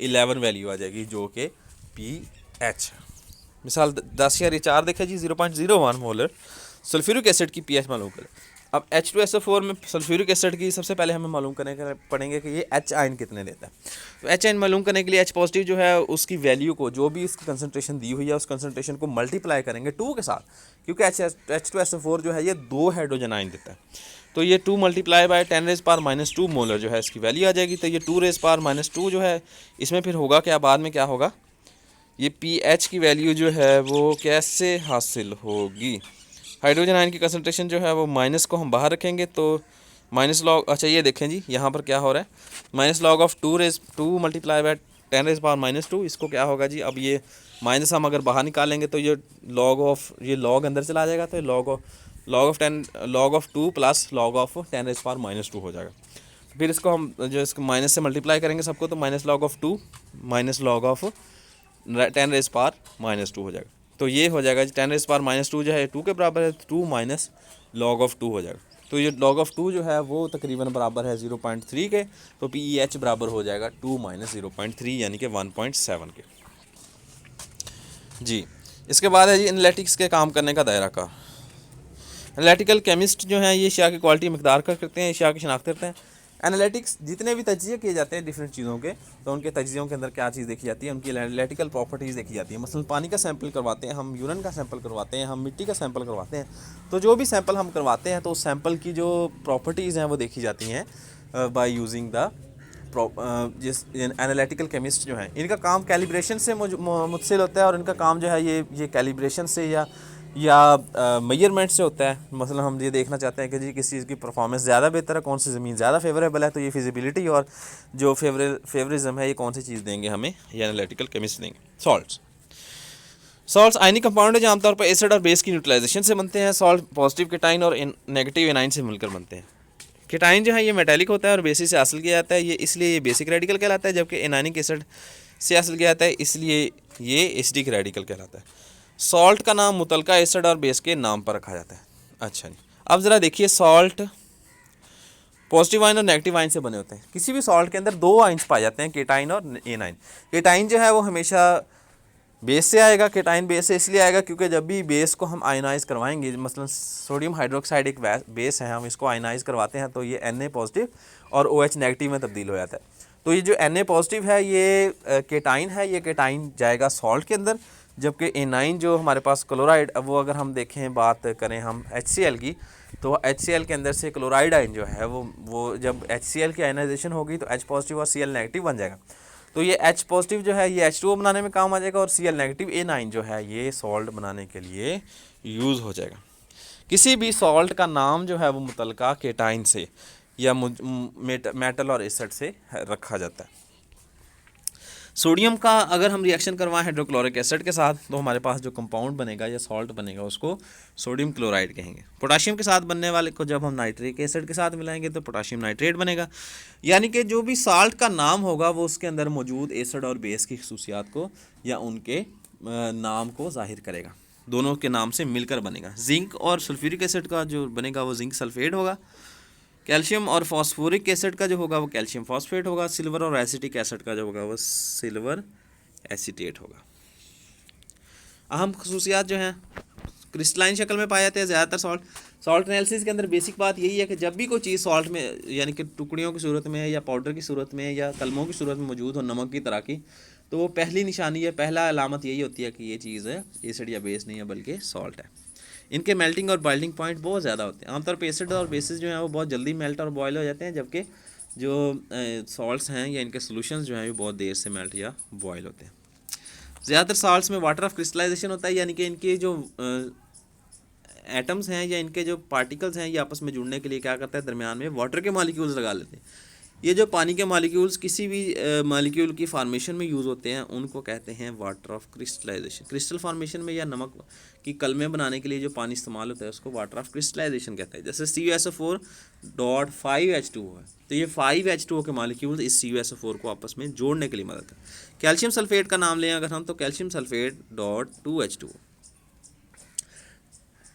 11 वैल्यू आ जाएगी, जो कि pH। मिसाल 10 या 4 देखें जी, 0.01 मोलर सल्फ्यूरिक एसिड की pH मालूम करें। अब H2SO4 में सल्फ्यूरिक एसिड की सबसे पहले हमें मालूम करने पड़ेंगे कि ये H आयन कितने देता है। तो H आयन मालूम करने के लिए H पॉजिटिव जो है उसकी वैल्यू को, जो भी इसकी कंसनट्रेशन दी हुई है, उस कंसनट्रेशन को मल्टीप्लाई करेंगे 2 के साथ, क्योंकि H2SO4 जो है ये 2 हाइड्रोजन आयन देता है। तो ये 2 मल्टीप्लाई बाय 10⁻² मोलर जो है इसकी वैल्यू आ जाएगी। तो ये 2⁻² जो है इसमें फिर होगा क्या, बाद में क्या होगा, ये pH की वैल्यू जो है वो कैसे हासिल होगी। हाइड्रोजन आयन की कंसंट्रेशन जो है वो माइनस को हम बाहर रखेंगे तो -log, अच्छा ये देखें जी यहाँ पर क्या हो रहा है, -log(2 मल्टीप्लाई बाय 10⁻²), इसको क्या होगा जी, अब ये माइनस हम अगर बाहर निकालेंगे तो ये log अंदर चला जाएगा, तो log(2 प्लस log(10⁻²) हो जाएगा। फिर इसको हम जो इसको माइनस से मल्टीप्लाई करेंगे सबको, तो -log(2 -log(10⁻² हो जाएगा। तो ये हो जाएगा 10⁻² जो है 2 के बराबर है, 2 माइनस log(2) हो जाएगा। तो ये log(2) जो है वो तकरीबन बराबर है 0.3 के। तो pH बराबर हो जाएगा 2 - 0.3 यानी कि 1.7 के। जी, इसके बाद है जी एनालिटिक्स के काम करने का दायरा का। एनालिटिकल केमिस्ट जो है ये अशिया की क्वालिटी मकदार करते हैं, अशिया की शनाख्त करते हैं। एनालिटिक्स जितने भी तजिए किए जाते हैं डिफरेंट चीज़ों के, तो उनके तजियों के अंदर क्या चीज़ देखी जाती है, उनकी एनालिटिकल प्रॉपर्टीज़ देखी जाती है। मसलन पानी का सैंपल करवाते हैं हम, यूरिन का सैंपल करवाते हैं हम, मिट्टी का सैंपल करवाते हैं। तो जो भी सैंपल हम करवाते हैं तो उस सैंपल की जो प्रॉपर्टीज़ हैं वो देखी जाती हैं बाय यूजिंग द जिस एनालिटिकल केमिस्ट जो हैं, इनका काम कैलिब्रेशन से मुतसिल होता है, और इनका काम जो है ये कैलिब्रेशन से या मेजरमेंट से होता है। मसलन हम ये देखना चाहते हैं कि जी किस चीज़ की परफॉर्मेंस ज़्यादा बेहतर है, कौन सी ज़मीन ज़्यादा फेवरेबल है, तो ये फिजिबिलिटी और जो फेवरिज्म है ये कौन सी चीज़ देंगे हमें, ये एनालिटिकल केमिस्ट देंगे। सॉल्ट्स आयनिक कंपाउंड है जो आमतौर पर एसिड और बेस की न्यूट्रलाइजेशन से बनते हैं। सॉल्ट पॉजिटिव केटाइन और नेगेटिव एनाइन से मिलकर बनते हैं। केटाइन जो है ये मेटालिक होता है और बेसिस से हासिल किया जाता है, ये इसलिए ये बेसिक रेडिकल कहलाता है, जबकि एनाइनिक एसिड से हासिल किया जाता है, इसलिए ये एसिडिक रेडिकल कहलाता है। सॉल्ट का नाम मुतलका एसिड और बेस के नाम पर रखा जाता है। अच्छा जी, अब ज़रा देखिए, सॉल्ट पॉजिटिव आयन और नेगेटिव आयन से बने होते हैं। किसी भी सॉल्ट के अंदर 2 आयन्स पाए जाते हैं, केटाइन और एनाइन। केटाइन जो है वो हमेशा बेस से आएगा। केटाइन बेस से इसलिए आएगा क्योंकि जब भी बेस को हम आयनाइज करवाएंगे, मसलन सोडियम हाइड्रोक्साइड एक बेस है, हम इसको आयनाइज करवाते हैं तो ये Na पॉजिटिव और OH नेगेटिव में तब्दील हो जाता है। तो ये जो Na पॉजिटिव है ये केटाइन है, ये केटाइन जाएगा सॉल्ट के अंदर, जबकि एनाइन जो हमारे पास क्लोराइड, अब वो अगर हम देखें बात करें हम HCl की, तो HCl के अंदर से क्लोराइड आयन जो है वो जब HCl की आयनाइजेशन होगी तो H पॉजिटिव और Cl नेगेटिव बन जाएगा। तो ये H पॉजिटिव जो है ये H2O बनाने में काम आ जाएगा, और Cl नेगेटिव A9 जो है ये सॉल्ट बनाने के लिए यूज़ हो जाएगा। किसी भी सॉल्ट का नाम जो है वो मुतलका केटाइन से या मेटल और एसिड से रखा जाता है। सोडियम का अगर हम रिएक्शन करवाएं हाइड्रोक्लोरिक एसिड के साथ तो हमारे पास जो कंपाउंड बनेगा या सॉल्ट बनेगा उसको सोडियम क्लोराइड कहेंगे। पोटाशियम के साथ बनने वाले को जब हम नाइट्रिक एसिड के साथ मिलाएंगे तो पोटाशियम नाइट्रेट बनेगा। यानी कि जो भी साल्ट का नाम होगा वो उसके अंदर मौजूद एसिड और बेस की खसूसियात को या उनके नाम को जाहिर करेगा, दोनों के नाम से मिलकर बनेगा। जिंक और सल्फ्यूरिक एसिड का जो बनेगा वो जिंक सल्फेट होगा। कैल्शियम और फॉस्फोरिक एसिड का जो होगा वो कैल्शियम फॉस्फेट होगा। सिल्वर और एसिटिक एसिड का जो होगा वो सिल्वर एसीटेट होगा। अहम खसूसियात जो हैं, क्रिस्टलाइन शक्ल में पाए जाते हैं ज़्यादातर सॉल्ट एनालिसिस के अंदर। बेसिक बात यही है कि जब भी कोई चीज़ सॉल्ट में यानी कि टुकड़ियों की सूरत में या पाउडर की सूरत में या कलमों की सूरत में मौजूद हो, नमक की तरह की, तो वो पहली निशानी है, पहला अलामत यही होती है कि ये चीज़ है एसिड या बेस नहीं है बल्कि सॉल्ट है। इनके मेल्टिंग और बॉइलिंग पॉइंट बहुत ज़्यादा होते हैं। आमतौर पे एसिड और बेसिस जो हैं वो बहुत जल्दी मेल्ट और बॉयल हो जाते हैं, जबकि जो सॉल्ट्स हैं या इनके सॉल्यूशंस जो हैं वो बहुत देर से मेल्ट या बॉयल होते हैं। ज़्यादातर सॉल्ट्स में वाटर ऑफ क्रिस्टलाइजेशन होता है, यानी कि इनके जो एटम्स हैं या इनके जो पार्टिकल्स हैं ये आपस में जुड़ने के लिए क्या करता है, दरमियान में वाटर के मॉलिक्यूल्स लगा लेते हैं। ये जो पानी के मॉलिक्यूल्स किसी भी मॉलिक्यूल की फार्मेशन में यूज़ होते हैं उनको कहते हैं water of crystallisation. Crystal formation में या नमक की कलमें बनाने के लिए जो पानी इस्तेमाल होता है उसको वाटर ऑफ क्रिस्टलाइजेशन कहते हैं। जैसे CuSO4.5H2O है, तो ये 5H2O के मॉलिक्यूल्स इस CuSO4 को आपस में जोड़ने के लिए मदद करते हैं। कैल्शियम सल्फेट का नाम लें अगर हम, तो कैल्शियम सल्फेट .2H2O।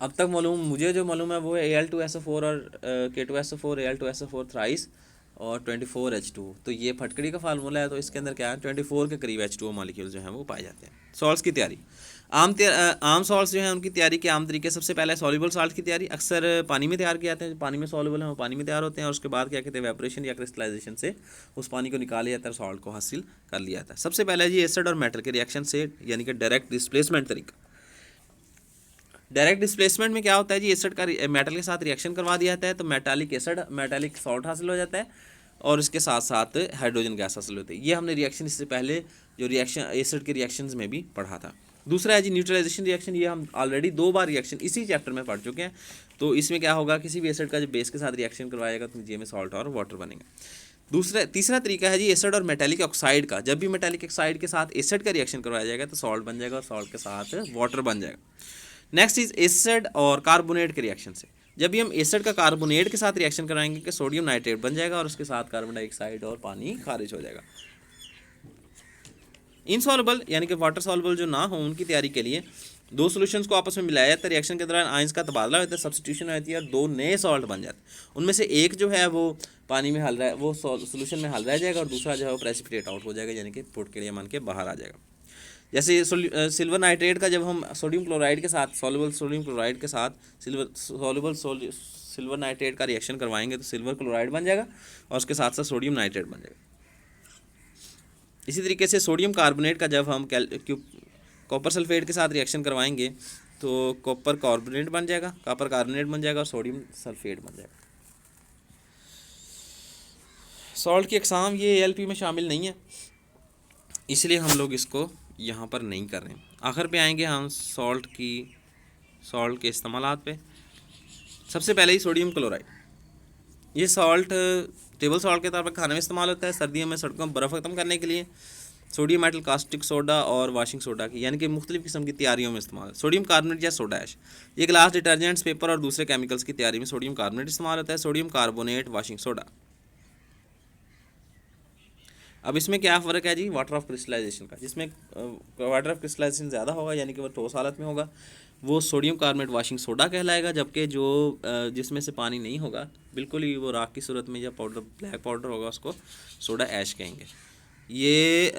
अब तक मुझे जो मालूम है वो है Al2SO4 और K2SO4, Al2SO4 थ्राइस और 24H2। तो ये फटकड़ी का फार्मूला है, तो इसके अंदर क्या है 24 के करीब H2O मॉलिक्यूल जो हैं वो पाए जाते हैं। सॉल्ट्स की तैयारी, आम सॉल्ट्स जो हैं उनकी तैयारी के आम तरीके, सबसे पहले सॉल्युबल सॉल्ट की तैयारी अक्सर पानी में तैयार किए जाते हैं। पानी में सॉल्युबल हैं वो पानी में तैयार होते हैं, और उसके बाद क्या कहते हैं वेपोरेशन या क्रिस्टलाइजेशन से उस पानी को निकाला जाता है, सॉल्ट को हासिल कर लिया जाता है। सबसे पहले जी एसिड और मेटल के रिएक्शन से, यानी कि डायरेक्ट डिस्प्लेसमेंट तरीका। डायरेक्ट डिस्प्लेसमेंट में क्या होता है जी, एसिड का मेटल के साथ रिएक्शन करवा दिया जाता है तो मेटालिक एसिड, मेटालिक सॉल्ट हासिल हो जाता है, और इसके साथ साथ हाइड्रोजन गैस हासिल होती है। ये हमने रिएक्शन इससे पहले जो रिएक्शन एसिड के रिएक्शंस में भी पढ़ा था। दूसरा है जी न्यूट्रलाइजेशन रिएक्शन। ये हम ऑलरेडी 2 बार रिएक्शन इसी चैप्टर में पढ़ चुके हैं। तो इसमें क्या होगा, किसी भी एसिड का जब बेस के साथ रिएक्शन करवाएगा तो नीचे में सॉल्ट और वाटर बनेगा। तीसरा तरीका है जी एसिड और मेटालिक ऑक्साइड का। जब भी मेटालिक ऑक्साइड के साथ एसिड का रिएक्शन करवाया जाएगा तो सॉल्ट बन जाएगा और सॉल्ट के साथ वाटर बन जाएगा। नेक्स्ट इज एसिड और कार्बोनेट के रिएक्शन से। जब भी हम एसिड का कार्बोनेट के साथ रिएक्शन कराएंगे कि सोडियम नाइट्रेट बन जाएगा और उसके साथ कार्बन डाइऑक्साइड और पानी खारिज हो जाएगा। इनसॉल्युबल यानी कि वाटर सॉल्युबल जो ना हो उनकी तैयारी के लिए 2 सॉल्यूशंस को आपस में मिलाया जाता है। रिएक्शन के दौरान आयंस का तबादला होता है, सब्स्टिट्यूशन होती है और 2 नए सॉल्ट बन जाते हैं। उनमें से एक जो है वो पानी में हल रहा है, वो सोल्यूशन में हल रह जाएगा, और दूसरा जो है वो प्रेसिपिटेट आउट हो जाएगा, यानी कि पुट के लिए मान के बाहर आ जाएगा। जैसे सिल्वर नाइट्रेट का जब हम सोडियम क्लोराइड के साथ, सॉल्युबल सोडियम क्लोराइड के साथ सिल्वर नाइट्रेट का रिएक्शन करवाएंगे तो सिल्वर क्लोराइड बन जाएगा और उसके साथ साथ सोडियम नाइट्रेट बन जाएगा। इसी तरीके से सोडियम कार्बोनेट का जब हम कॉपर सल्फेट के साथ रिएक्शन करवाएंगे तो कॉपर कार्बोनेट बन जाएगा, कॉपर कार्बोनेट बन जाएगा और सोडियम सल्फेट बन जाएगा। सॉल्ट की अक़साम ये ALP में शामिल नहीं है, इसलिए हम लोग इसको यहाँ पर नहीं कर रहे हैं। आखिर पे आएंगे हम सॉल्ट के इस्तेमालात पे। सबसे पहले ही सोडियम क्लोराइड। ये सॉल्ट टेबल सॉल्ट के तौर पर खाने में इस्तेमाल होता है। सर्दियों में सड़कों में बर्फ़ ख़त्म करने के लिए सोडियम मेटल कास्टिक सोडा और वाशिंग सोडा की, यानी कि मुख्तलिफ़ किस्म की तैयारियों में इस्तेमाल है। सोडियम कार्बोनेट या सोडा ऐश, ये ग्लास डिटर्जेंट्स, पेपर और दूसरे केमिकल्स की तैयारी में सोडियम कार्बोनेट इस्तेमाल होता है। Sodium carbonate, washing soda. अब इसमें क्या फ़र्क है जी वाटर ऑफ क्रिस्टलाइजेशन का, जिसमें वाटर ऑफ क्रिस्टलाइजेशन ज़्यादा होगा, यानी कि वो ठोस हालत में होगा, वो सोडियम कार्बोनेट वाशिंग सोडा कहलाएगा। जबकि जो जिसमें से पानी नहीं होगा, बिल्कुल ही वो राख की सूरत में या पाउडर, ब्लैक पाउडर होगा, उसको सोडा ऐश कहेंगे। ये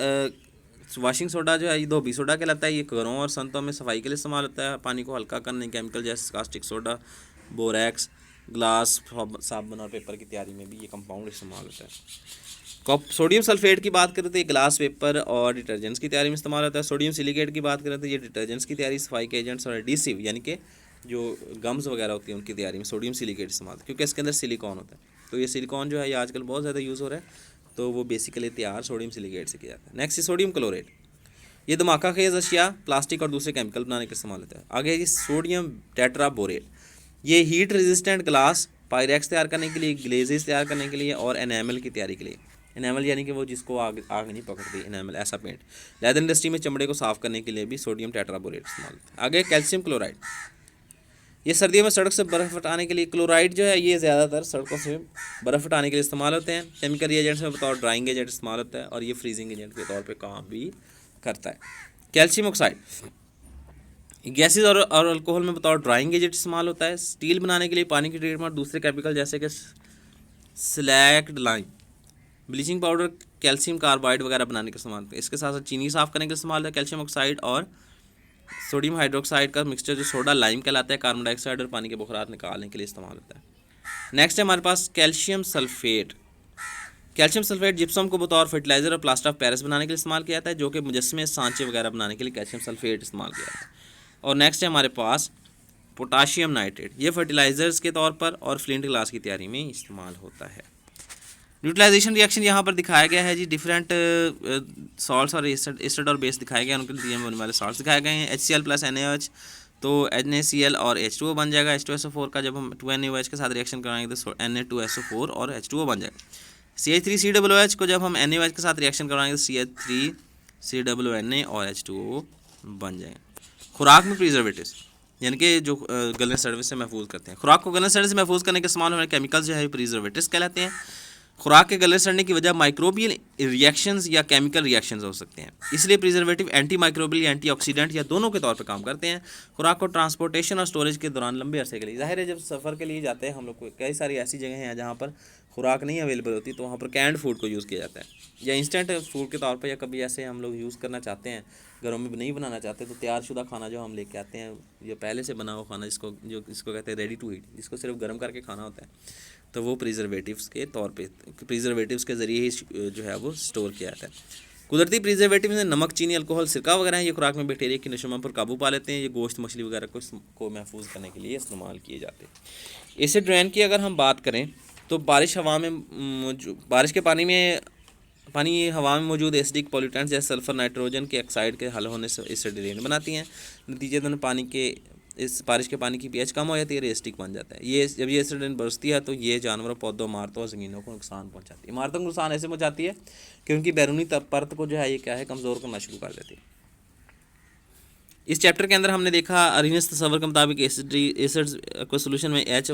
वाशिंग सोडा जो है ये धोबी सोडा कहलाता है। ये घरों और संतों में सफाई के लिए इस्तेमाल होता है। पानी को हल्का करने केमिकल जैसे कास्टिक सोडा, बोरैक्स, ग्लास, साबुन और पेपर की तैयारी में भी ये कंपाउंड इस्तेमाल होता है। सोडियम सल्फेट की बात करें तो ये ग्लास, पेपर और डिटर्जेंट्स की तैयारी में इस्तेमाल होता है। सोडियम सिलिकेट की बात करें तो ये डिटर्जेंट्स की तैयारी, सफाई के एजेंट्स और एडिसिव यानी कि जो गम्स वगैरह होती हैं उनकी तैयारी में सोडियम सिलिकेट इस्तेमाल होता है, क्योंकि इसके अंदर सिलिकॉन होता है। तो ये सिलिकॉन जो है ये आजकल बहुत ज़्यादा यूज़ हो रहा है, तो वो बेसिकली तैयार सोडियम सिलिकेट से किया जाता है। Next sodium chlorate. ये धमाका खेज अशिया, प्लास्टिक और दूसरे केमिकल बनाने के इस्तेमाल होता है। आगे जी सोडियम टेट्राबोरेट। ये हीट रेजिस्टेंट ग्लास, पायरेक्स तैयार करने के लिए, ग्लेजेस तैयार करने के लिए और एनामल की तैयारी के लिए। एनामल यानी कि वो जिसको आग नहीं पकड़ती, एनामल ऐसा पेंट। लेदर इंडस्ट्री में चमड़े को साफ़ करने के लिए भी सोडियम टेट्राबोरेट इस्तेमाल होता है। आगे कैल्शियम क्लोराइड। ये सर्दियों में सड़क से बर्फ़ हटाने के लिए, क्लोराइड जो है ये ज़्यादातर सड़कों से बर्फ़ हटाने के लिए इस्तेमाल होते हैं। केमिकल एजेंट्स में बतौर ड्राइंग एजेंट इस्तेमाल होता है और ये फ्रीजिंग एजेंट के तौर पे काम भी करता है। कैल्शियम ऑक्साइड गैसेज और अल्कोहल में बतौर ड्राइंग एजेंट इस्तेमाल होता है। स्टील बनाने के लिए पानी की ट्रीटमेंट और दूसरे केमिकल जैसे कि slaked lime, bleaching powder, calcium carbide वगैरह बनाने के इस्तेमाल होता है। इसके साथ साथ चीनी साफ़ करने के इस्तेमाल होता है। कैल्शियम ऑक्साइड और सोडियम हाइड्रोक्साइड का मिक्सचर जो सोडा लाइम कहलाता है, कार्बन डाइऑक्साइड और पानी के बुखारात निकालने के लिए इस्तेमाल होता है। नेक्स्ट है हमारे पास calcium sulphate. Calcium sulphate gypsum को बतौर फर्टिलाइज़र और प्लास्टर ऑफ पेरिस बनाने के लिए इस्तेमाल किया जाता है, जो कि मुजस्मे, सांचे वगैरह बनाने के लिए कैल्शियम सल्फेट इस्तेमाल किया जाता है। और नेक्स्ट है हमारे पास पोटाशियम नाइट्रेट। ये फर्टिलाइज़र्स के तौर पर और फ्लिंट ग्लास की तैयारी में इस्तेमाल होता है। न्यूट्रलाइजेशन रिएक्शन यहाँ पर दिखाया गया है जी। डिफरेंट सॉल्ट्स और एसिड और बेस दिखाए गए हैं, उनके लिए बनने वाले सॉल्ट्स दिखाए गए हैं। HCl + NaOH, तो NaCl और H2O बन जाएगा। H2SO4 का जब हम 2NaOH के साथ रिएक्शन कराएंगे तो Na2SO4 और H2O बन जाएगा। CH3COOH को जब हम NaOH के साथ रिएक्शन करवाएंगे तो CH3COONA और H2O बन जाएंगे। खुराक में प्रिजर्वेटिव्स यानी कि जो गलने सड़ने से महफूज करते हैं। खुराक को गलने सड़ने से महफूज करने के इस्तेमाल होने केमिकल्स जो है प्रिजर्वेटिव्स कहलाते हैं। खुराक के गलने सड़ने की वजह माइक्रोबियल रिएक्शंस या केमिकल रिएक्शंस हो सकते हैं, इसलिए प्रिजर्वेटिव एंटी माइक्रोबियल, एंटीऑक्सीडेंट या दोनों के तौर पर काम करते हैं। खुराक को ट्रांसपोर्टेशन और स्टोरेज के दौरान लंबे अरसे के लिए, जाहिर है जब सफ़र के लिए जाते हैं हम लोग को, कई सारी ऐसी जगह हैं जहाँ पर खुराक नहीं अवेलेबल होती, तो वहाँ पर कैंड फूड को यूज़ किया जाता है या इंस्टेंट फूड के तौर पर, या कभी ऐसे हम लोग यूज़ करना चाहते हैं, घरों में नहीं बनाना चाहते, तो तैयारशुदा खाना जो हम लेके आते हैं, जो पहले से बना हुआ खाना जिसको कहते हैं रेडी टू ईट, जिसको सिर्फ गर्म करके खाना होता है, तो वो प्रिजर्वेटिव्स के तौर पे, प्रिजर्वेटिव्स के ज़रिए ही जो है वो स्टोर किया जाता है। कुदरती प्रिजर्वेटिव्स में नमक, चीनी, अल्कोहल, सिरका वगैरह हैं। ये खुराक में बैक्टीरिया की नशोमा पर काबू पा लेते हैं। ये गोश्त, मछली वगैरह को महफूज करने के लिए इस्तेमाल किए जाते हैं। एसिड रेन की अगर हम बात करें तो बारिश के पानी हवा में मौजूद एसिडिक पॉल्यूटेंट्स जैसे सल्फर, नाइट्रोजन के ऑक्साइड के हल होने से एसिड रेन बनाती हैं। नतीजतन बारिश के पानी की pH कम हो जाती है, एसिडिक बन जाता है। ये जब ये एसिड रेन बरसती है तो ये जानवरों, पौधों, इमारतों और ज़मीनों को नुकसान पहुंचाती है। इमारतों को नुकसान ऐसे पहुंचाती है कि उनकी बैरूनी परत को जो है ये क्या है, कमज़ोर करना शुरू कर देती है। इस चैप्टर के अंदर हमने देखा अरीनेस तस्वर के मुताबिक एसिड्स को सोल्यूशन में H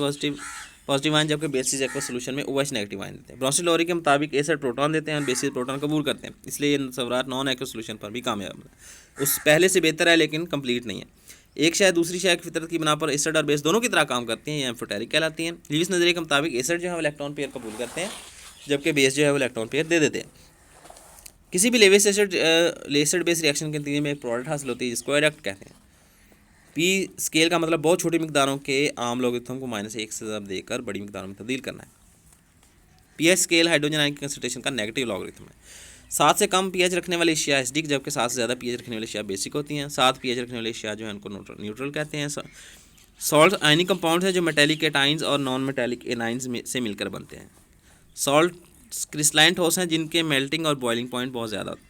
पॉजिटिव आयन, जबकि बेसिस एक्वा सोल्यूशन में OH नेगेटिव आयन देते हैं। ब्रॉन्स्टन-लॉरी के मुताबिक एसिड प्रोटॉन देते हैं और बेसिस प्रोटॉन कबूल करते हैं, इसलिए ये तस्वरात नॉन एक्वा सोल्यूशन पर भी कामयाब है। उस पहले से बेहतर है लेकिन कंप्लीट नहीं है। एक शय दूसरी शय की फितरत की बना पर एसिड और बेस दोनों की तरह काम करती हैं, ये एम्फोटेरिक कहलाती हैं। लीविस नज़रिए के मुताबिक एसिड जो है वो इलेक्ट्रॉन पेयर कबूल करते हैं, जबकि बेस जो है वो इलेक्ट्रॉन पेयर दे देते हैं। किसी भी लेविस एसिड बेस रिएक्शन के नतीजे में एक प्रोडक्ट हासिल होती है जिसको एडक्ट कहते हैं। पी स्केल का मतलब बहुत छोटी मिकदारों के आम लॉगरिथम को -1 से ज़ब देकर बड़ी मिकदारों में तब्दील करना है। पीएच स्केल हाइड्रोजन आयन की कंसंट्रेशन का नेगेटिव लॉगरिथम है। 7 से कम पीएच रखने वाली एशिया एसिडिक, जबकि 7 से ज़्यादा पीएच रखने वाली एशिया बेसिक होती हैं। 7 पीएच रखने वाली एशिया जो है उनको न्यूट्रल कहते हैं। सॉल्ट आयनिक कंपाउंड है जो मेटेलिक एटाइंस और नॉन मेटेलिक एनाइंस से मिलकर बनते हैं। सॉल्ट क्रिस्टलाइन ठोस हैं जिनके मेल्टिंग और बॉइलिंग पॉइंट बहुत ज़्यादा होते हैं।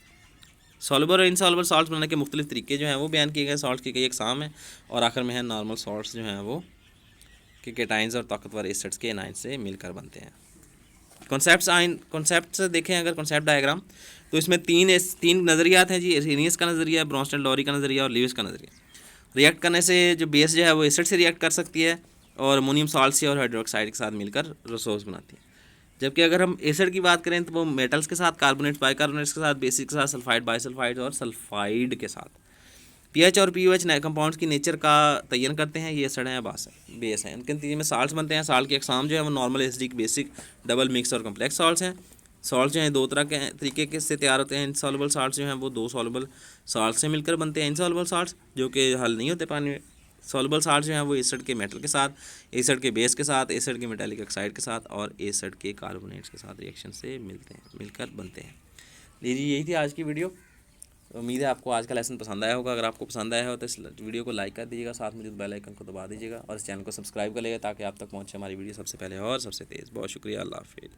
सॉल्युबल और इनसॉल्युबल सॉल्ट्स बनाने के मुख्तलिफ तरीके जो हैं वो बयान किए गए। सॉल्ट की कई अक़साम हैं और आखिर में है नॉर्मल सॉल्ट्स जो हैं वो कि केटाइंस और ताकतवर एसिड्स के एनाइंस से मिलकर बनते हैं। कॉन्सेप्ट देखें अगर कॉन्सेप्ट डायग्राम, तो इसमें तीन नज़रियात हैं जी। अरीनेस का नज़रिया, ब्रॉन्स्टन-लॉरी का नज़रिया और लीविस का नज़रिया। रिएक्ट करने से जो बेस जो है वो एसिड से रिएक्ट कर सकती है और अमोनियम साल्ट से और हाइड्रोक्साइड के साथ मिलकर रिसोर्स बनाती है। जबकि अगर हम एसिड की बात करें तो वो मेटल्स के साथ, कार्बोनेट्स, बाइकार्बोनेट्स के साथ, बेसिक के साथ, सल्फाइड, बाइसल्फाइड और सल्फाइड के साथ। पीएच और पीओएच नए कंपाउंड्स की नेचर का तयन करते हैं। ये एसिड है, बेस है। इनके नतीजे में साल्ट्स बनते हैं। साल्ट के अक़साम जो है वो normal, acidic, basic, double, mix और कम्प्लेक्स साल्ट्स हैं। सॉल्ट जो हैं दो तरह के तरीके के से तैयार होते हैं। इनसॉल्युबल साल्ट्स जो हैं वो 2 सॉल्युबल साल्ट से मिलकर बनते हैं। इनसॉल्युबल साल्ट्स जो कि हल नहीं होते पानी में। सॉल्युबल साल्ट जो हैं वो एसिड के मेटल के साथ, एसिड के बेस के साथ, एसिड के मेटालिक ऑक्साइड के साथ और एसिड के कार्बोनेट्स के साथ रिएक्शन से मिलकर बनते हैं। लीजिए, यही थी आज की वीडियो। उम्मीद है आपको आज का लेसन पसंद आया होगा। अगर आपको पसंद आया हो तो इस वीडियो को लाइक कर दीजिएगा, साथ में जो बेल आइकन को दबा दीजिएगा और इस चैनल को सब्सक्राइब कर लीजिएगा ताकि आप तक पहुँचे हमारी वीडियो सबसे पहले और सबसे तेज़। बहुत शुक्रिया, अल्लाह हाफिज़।